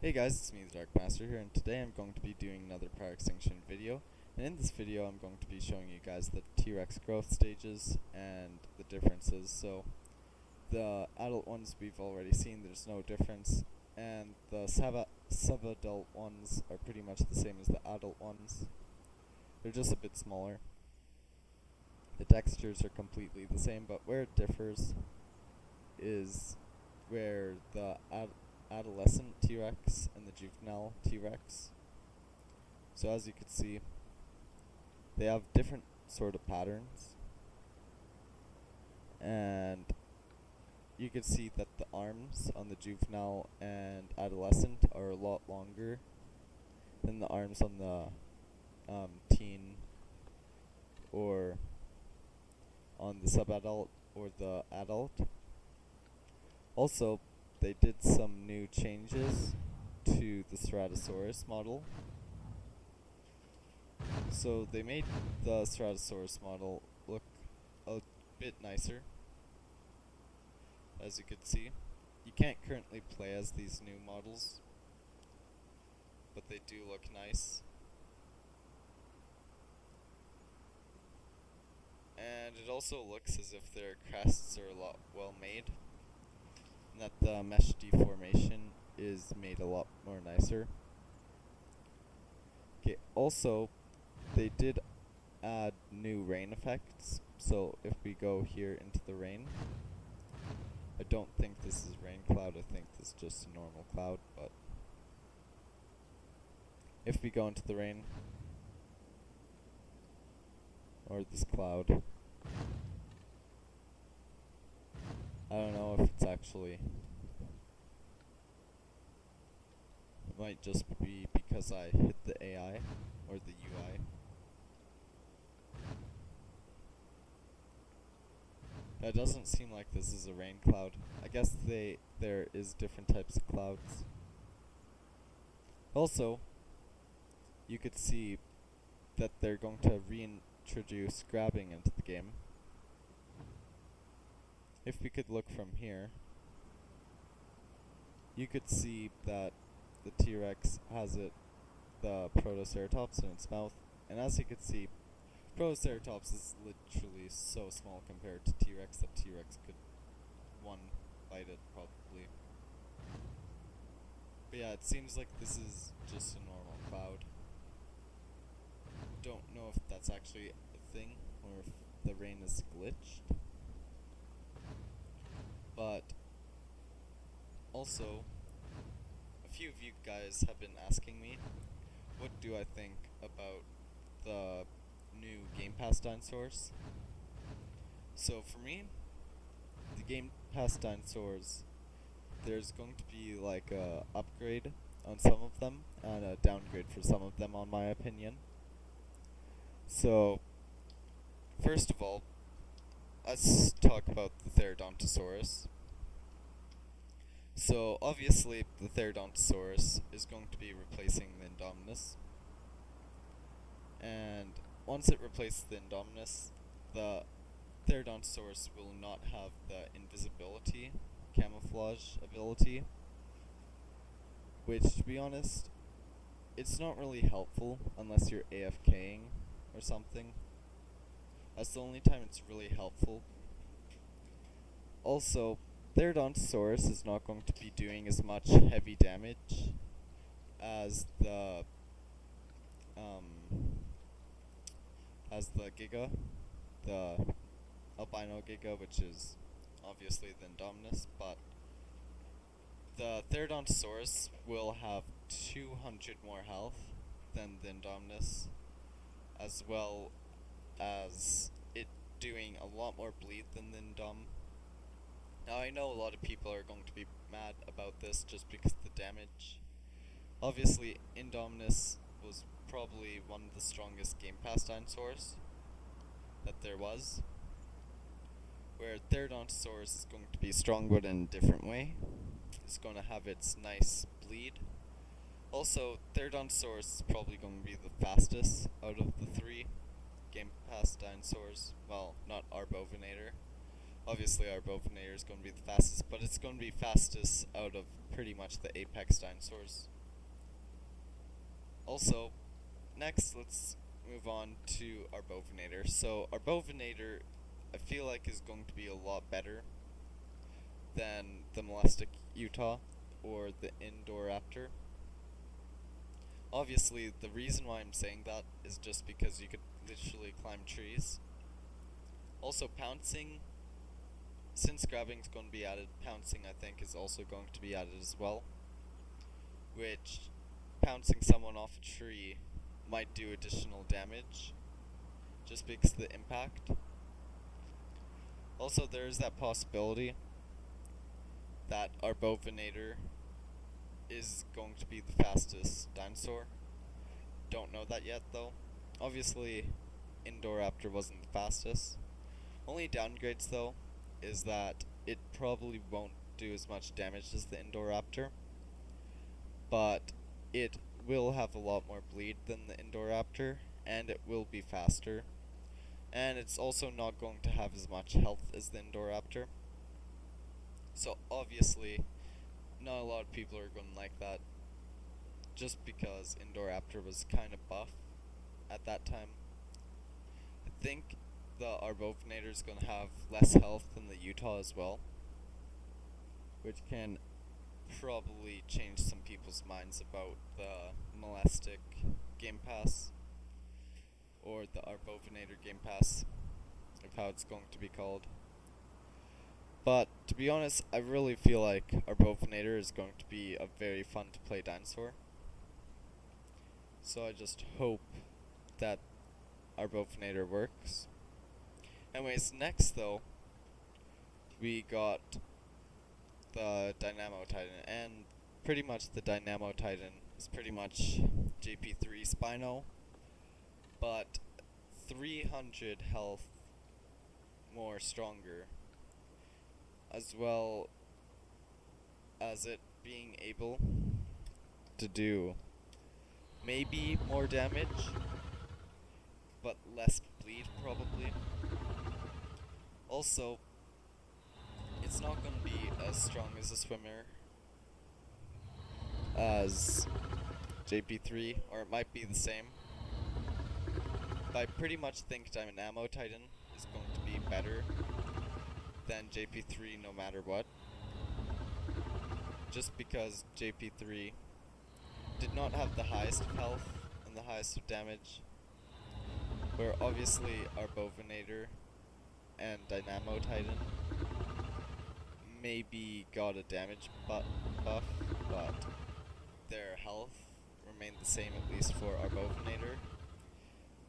Hey guys, it's me, the Dark Master here, and today I'm going to be doing another prior extinction video. And in this video, I'm going to be showing you guys the T-Rex growth stages and the differences. So, the adult ones we've already seen, there's no difference, and the sub-adult ones are pretty much the same as the adult ones. They're just a bit smaller. The textures are completely the same, but where it differs is where the adolescent T-Rex and the juvenile T-Rex. So as you can see, they have different sort of patterns, and you can see that the arms on the juvenile and adolescent are a lot longer than the arms on the teen or on the sub-adult or the adult. Also, they did some new changes to the Ceratosaurus model. So they made the Ceratosaurus model look a bit nicer. As you can see, you can't currently play as these new models, but they do look nice. And it also looks as if their crests are a lot well made, and that the mesh deformation is made a lot more nicer. Okay, also, they did add new rain effects. So if we go here into the rain, I don't think this is rain cloud, I think this is just a normal cloud, but if we go into the rain, or this cloud, I don't know if it's actually, it might just be because I hit the AI or the UI. It doesn't seem like this is a rain cloud. I guess there is different types of clouds. Also, you could see that they're going to reintroduce grabbing into the game. If we could look from here, you could see that the T-Rex has the Protoceratops in its mouth, and as you could see, Protoceratops is literally so small compared to T-Rex that T-Rex could one bite it probably. But yeah, it seems like this is just a normal cloud. Don't know if that's actually a thing or if the rain is glitched. But also, a few of you guys have been asking me, what do I think about the new Gamepass dinosaurs? So for me, the Gamepass dinosaurs, there's going to be like a upgrade on some of them and a downgrade for some of them, on my opinion. So first of all, let's talk about the Therodontosaurus. So obviously the Therodontosaurus is going to be replacing the Indominus, and once it replaces the Indominus, the Therodontosaurus will not have the invisibility, camouflage ability, which, to be honest, it's not really helpful unless you're AFKing or something. That's the only time it's really helpful. Also, Therodontosaurus is not going to be doing as much heavy damage as the Giga, the albino Giga, which is obviously the Indominus, but the Therodontosaurus will have 200 more health than the Indominus, as well as it doing a lot more bleed than the Indom. Now I know a lot of people are going to be mad about this just because of the damage. Obviously, Indominus was probably one of the strongest Gamepass dinosaurs that there was, where Therodontosaurus is going to be strong but in a different way. It's going to have its nice bleed. Also, Therodontosaurus is probably going to be the fastest out of the three Gamepass dinosaurs. Well, not Arbovinator. Obviously, our Bovinator is going to be the fastest, but it's going to be fastest out of pretty much the apex dinosaurs. Also, next, let's move on to our Bovinator. So, our Bovinator, I feel like, is going to be a lot better than the Mollustic Utah or the Indoraptor. Obviously, the reason why I'm saying that is just because you could literally climb trees. Also, pouncing, since grabbing is going to be added, pouncing I think is also going to be added as well. Which, pouncing someone off a tree might do additional damage, just because of the impact. Also, there is that possibility that our Bovinator is going to be the fastest dinosaur. Don't know that yet though. Obviously, Indoraptor wasn't the fastest. Only downgrades though is that it probably won't do as much damage as the Indoraptor, but it will have a lot more bleed than the Indoraptor, and it will be faster. And it's also not going to have as much health as the Indoraptor. So obviously, not a lot of people are going to like that, just because Indoraptor was kind of buff at that time. I think the Arbovinator is going to have less health than the Utah as well, which can probably change some people's minds about the Mollustic Gamepass, or the Arbovinator Gamepass, of how it's going to be called. But to be honest, I really feel like Arbovinator is going to be a very fun to play dinosaur. So I just hope that Arbovinator works. Anyways, next though, we got the Dynamo Titan, and pretty much the Dynamo Titan is pretty much JP3 Spino, but 300 health more stronger, as well as it being able to do maybe more damage, but less bleed probably. Also, it's not going to be as strong as a swimmer as JP3, or it might be the same. But I pretty much think Dynamo Titan is going to be better than JP3 no matter what. Just because JP3 did not have the highest of health and the highest of damage, where obviously our Bovinator and Dynamo Titan maybe got a damage buff, but their health remained the same, at least for our Bovinator,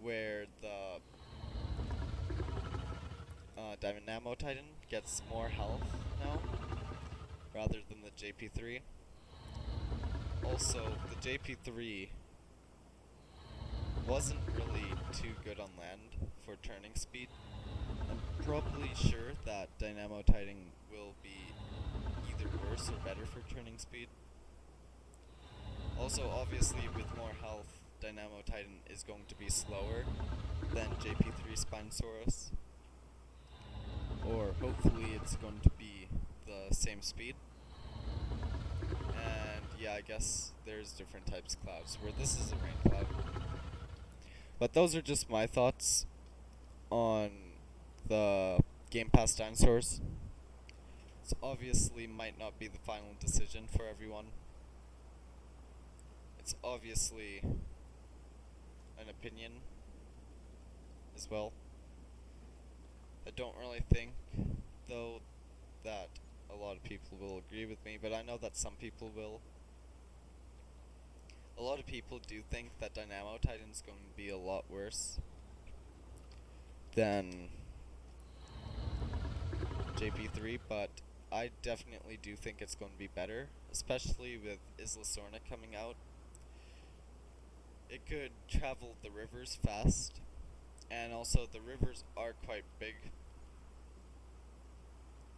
where the Dynamo Titan gets more health now, rather than the JP3. Also, the JP3 wasn't really too good on land for turning speed. I'm probably sure that Dynamo Titan will be either worse or better for turning speed. Also, obviously, with more health, Dynamo Titan is going to be slower than JP3 Spinosaurus. Or hopefully it's going to be the same speed. And yeah, I guess there's different types of clouds, where this is a rain cloud. But those are just my thoughts on the Gamepass dinosaurs. This obviously might not be the final decision for everyone. It's obviously an opinion as well. I don't really think, though, that a lot of people will agree with me, but I know that some people will. A lot of people do think that Dynamo Titan's going to be a lot worse than JP3, but I definitely do think it's going to be better, especially with Isla Sorna coming out. It could travel the rivers fast, and also the rivers are quite big.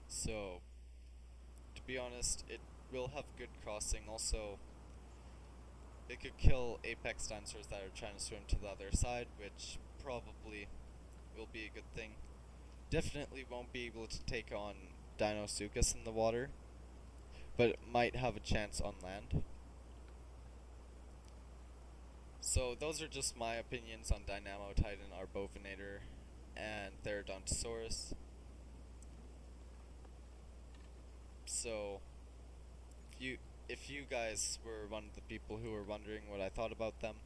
So, to be honest, it will have good crossing. Also, it could kill apex dinosaurs that are trying to swim to the other side, which probably will be a good thing. Definitely won't be able to take on Dinosuchus in the water, but it might have a chance on land. So those are just my opinions on Dynamo Titan, Arbovinator, and Therodontosaurus. So if you guys were one of the people who were wondering what I thought about them,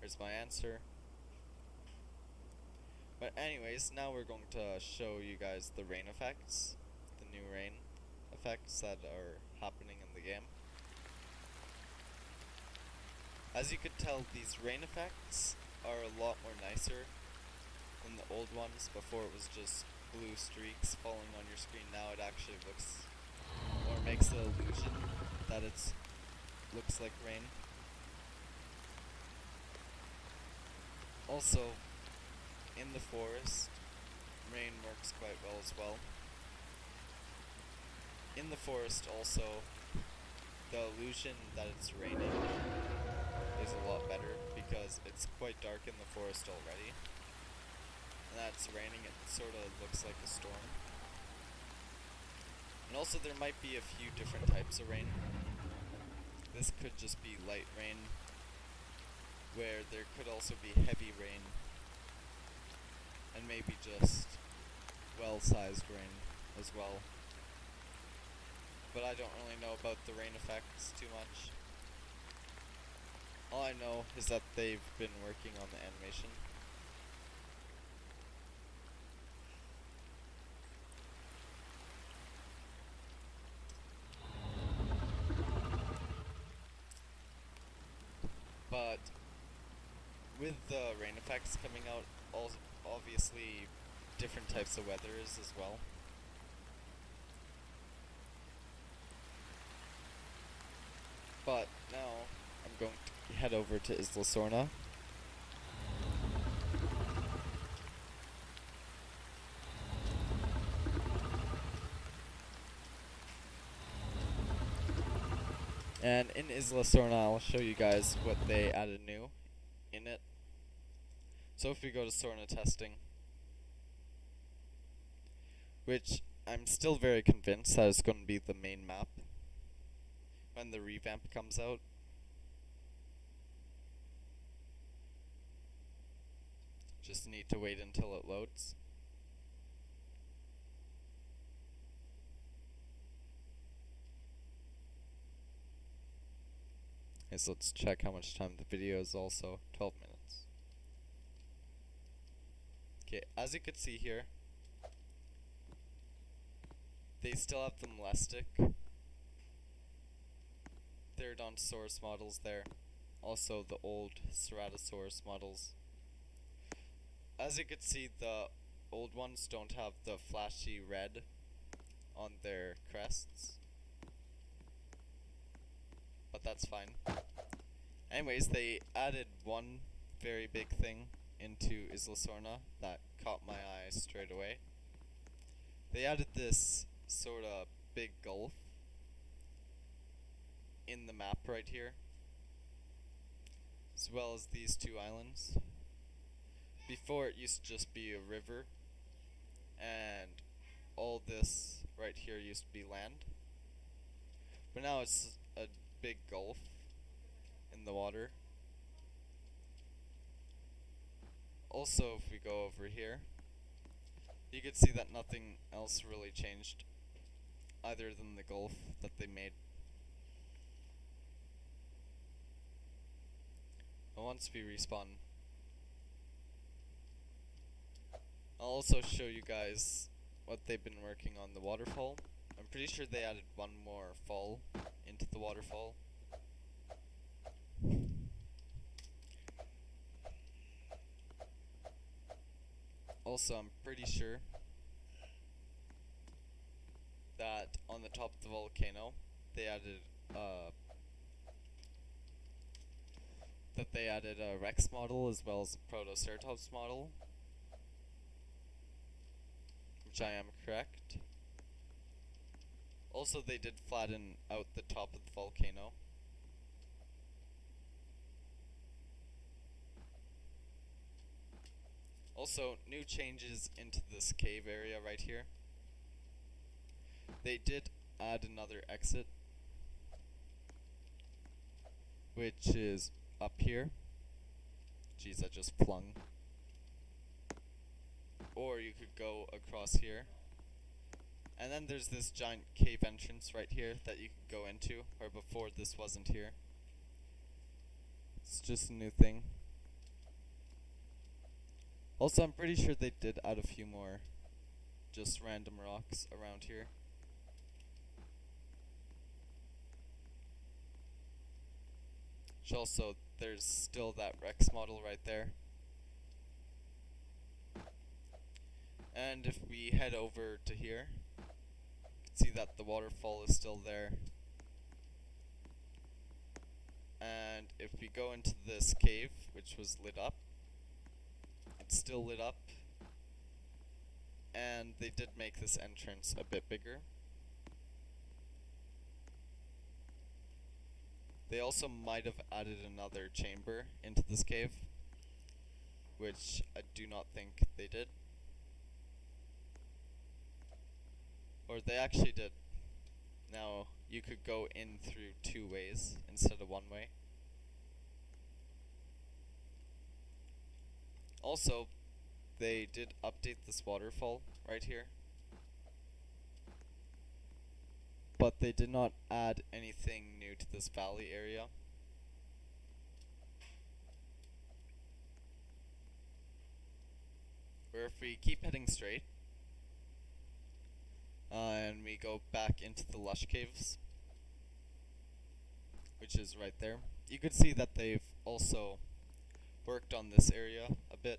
here's my answer. But anyways, now we're going to show you guys the rain effects, the new rain effects that are happening in the game. As you could tell, these rain effects are a lot more nicer than the old ones. Before it was just blue streaks falling on your screen. Now it actually looks, or makes the illusion that it looks like rain. Also, in the forest, rain works quite well as well. In the forest also, the illusion that it's raining is a lot better because it's quite dark in the forest already. And that's raining, it sort of looks like a storm. And also there might be a few different types of rain. This could just be light rain, where there could also be heavy rain, and maybe just well-sized rain as well. But I don't really know about the rain effects too much. All I know is that they've been working on the animation. But with the rain effects coming out, obviously different types of weathers as well. But now I'm going to head over to Isla Sorna. And in Isla Sorna, I'll show you guys what they added new in it. So if we go to Sorna testing, which I'm still very convinced that it's going to be the main map when the revamp comes out. Just need to wait until it loads. Okay, so let's check how much time the video is also. 12 minutes. Okay, as you can see here, they still have the mollustic Therodontosaurus models there. Also the old Ceratosaurus models. As you can see, the old ones don't have the flashy red on their crests. But that's fine. Anyways, they added one very big thing into Isla Sorna that caught my eye straight away. They added this sort of big gulf in the map right here, as well as these two islands. Before it used to just be a river, and all this right here used to be land. But now it's a big gulf in the water. Also, if we go over here, you can see that nothing else really changed other than the gulf that they made. And once we respawn, I'll also show you guys what they've been working on the waterfall. I'm pretty sure they added one more fall into the waterfall. Also, I'm pretty sure that on the top of the volcano, they added a Rex model as well as a Protoceratops model, which I am correct. Also, they did flatten out the top of the volcano. Also, new changes into this cave area right here. They did add another exit, which is up here. Jeez, I just flung. Or you could go across here. And then there's this giant cave entrance right here that you could go into, where before this wasn't here. It's just a new thing. Also, I'm pretty sure they did add a few more just random rocks around here. Also, there's still that Rex model right there. And if we head over to here, you can see that the waterfall is still there. And if we go into this cave, which was lit up, it's still lit up. And they did make this entrance a bit bigger. They also might have added another chamber into this cave, which I do not think they did. Or they actually did. Now, you could go in through 2 ways instead of 1 way. Also, they did update this waterfall right here. But they did not add anything new to this valley area. Where if we keep heading straight, and we go back into the lush caves, which is right there, you could see that they've also worked on this area a bit.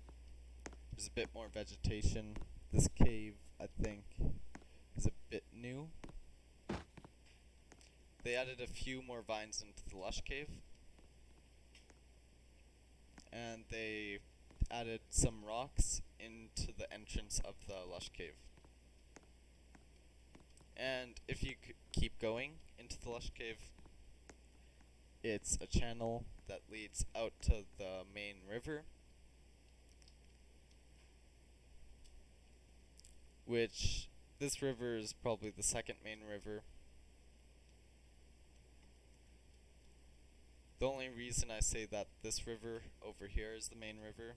There's a bit more vegetation. This cave, I think, is a bit new. They added a few more vines into the lush cave. And they added some rocks into the entrance of the lush cave. And if you keep going into the lush cave, it's a channel that leads out to the main river, which this river is probably the second main river. The only reason I say that this river over here is the main river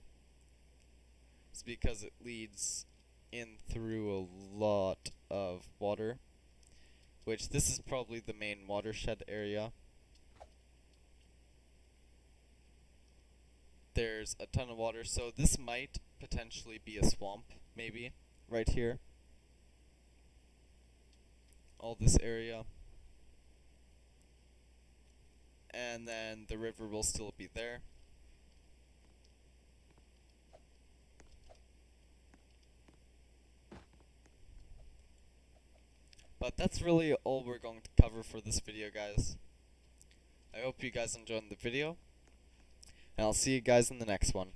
is because it leads in through a lot of water, which this is probably the main watershed area. There's a ton of water, so this might potentially be a swamp, maybe, right here. All this area. And then the river will still be there. But that's really all we're going to cover for this video, guys. I hope you guys enjoyed the video, and I'll see you guys in the next one.